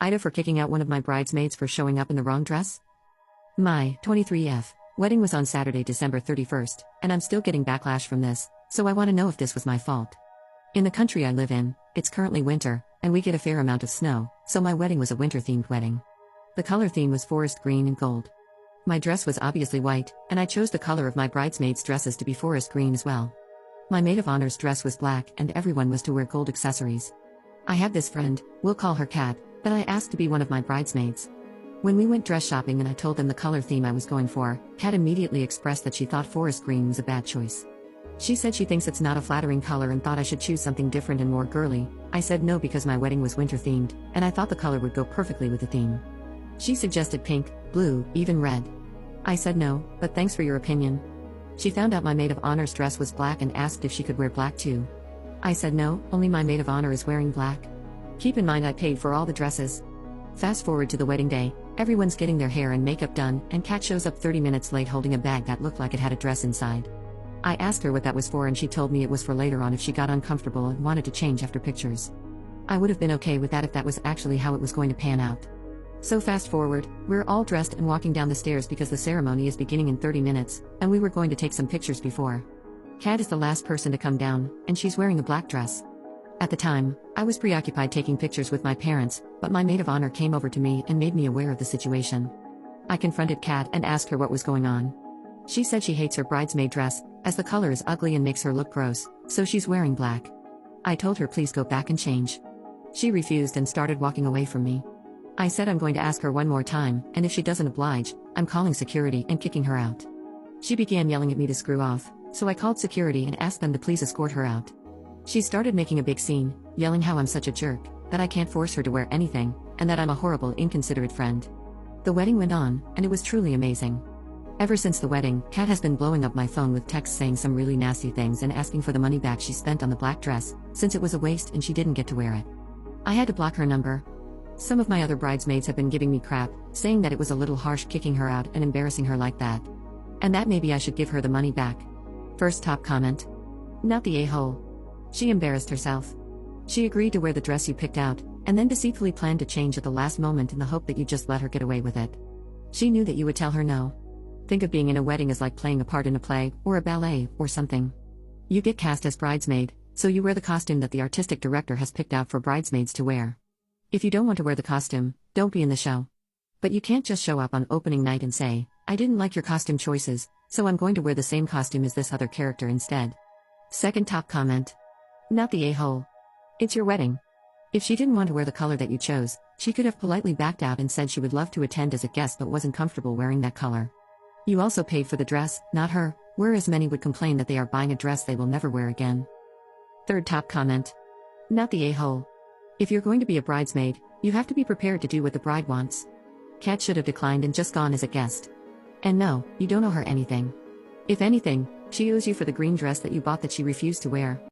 AITA for kicking out one of my bridesmaids for showing up in the wrong dress? My 23F wedding was on Saturday, December 31st, and I'm still getting backlash from this, so I want to know if this was my fault. In the country I live in, it's currently winter, and we get a fair amount of snow, so my wedding was a winter-themed wedding. The color theme was forest green and gold. My dress was obviously white, and I chose the color of my bridesmaids' dresses to be forest green as well. My maid of honor's dress was black, and everyone was to wear gold accessories. I have this friend, we'll call her Kat, that I asked to be one of my bridesmaids. When we went dress shopping and I told them the color theme I was going for, Kat immediately expressed that she thought forest green was a bad choice. She said she thinks it's not a flattering color and thought I should choose something different and more girly. I said no because my wedding was winter themed, and I thought the color would go perfectly with the theme. She suggested pink, blue, even red. I said no, but thanks for your opinion. She found out my maid of honor's dress was black and asked if she could wear black too. I said no, only my maid of honor is wearing black. Keep in mind I paid for all the dresses. Fast forward to the wedding day, everyone's getting their hair and makeup done, and Kat shows up 30 minutes late holding a bag that looked like it had a dress inside. I asked her what that was for and she told me it was for later on if she got uncomfortable and wanted to change after pictures. I would have been okay with that if that was actually how it was going to pan out. So fast forward, we're all dressed and walking down the stairs because the ceremony is beginning in 30 minutes, and we were going to take some pictures before. Kat is the last person to come down, and she's wearing a black dress. At the time, I was preoccupied taking pictures with my parents, but my maid of honor came over to me and made me aware of the situation. I confronted Kat and asked her what was going on. She said she hates her bridesmaid dress, as the color is ugly and makes her look gross, so she's wearing black. I told her please go back and change. She refused and started walking away from me. I said I'm going to ask her one more time, and if she doesn't oblige, I'm calling security and kicking her out. She began yelling at me to screw off, so I called security and asked them to please escort her out. She started making a big scene, yelling how I'm such a jerk, that I can't force her to wear anything, and that I'm a horrible, inconsiderate friend. The wedding went on, and it was truly amazing. Ever since the wedding, Kat has been blowing up my phone with texts saying some really nasty things and asking for the money back she spent on the black dress, since it was a waste and she didn't get to wear it. I had to block her number. Some of my other bridesmaids have been giving me crap, saying that it was a little harsh kicking her out and embarrassing her like that. And that maybe I should give her the money back. First top comment. Not the a-hole. She embarrassed herself. She agreed to wear the dress you picked out, and then deceitfully planned to change at the last moment in the hope that you just let her get away with it. She knew that you would tell her no. Think of being in a wedding as like playing a part in a play, or a ballet, or something. You get cast as bridesmaid, so you wear the costume that the artistic director has picked out for bridesmaids to wear. If you don't want to wear the costume, don't be in the show. But you can't just show up on opening night and say, I didn't like your costume choices, so I'm going to wear the same costume as this other character instead. Second top comment. Not the a-hole. It's your wedding. If she didn't want to wear the color that you chose, she could have politely backed out and said she would love to attend as a guest but wasn't comfortable wearing that color. You also paid for the dress, not her, whereas many would complain that they are buying a dress they will never wear again. Third top comment. Not the a-hole. If you're going to be a bridesmaid, you have to be prepared to do what the bride wants. Kat should have declined and just gone as a guest. And no, you don't owe her anything. If anything, she owes you for the green dress that you bought that she refused to wear.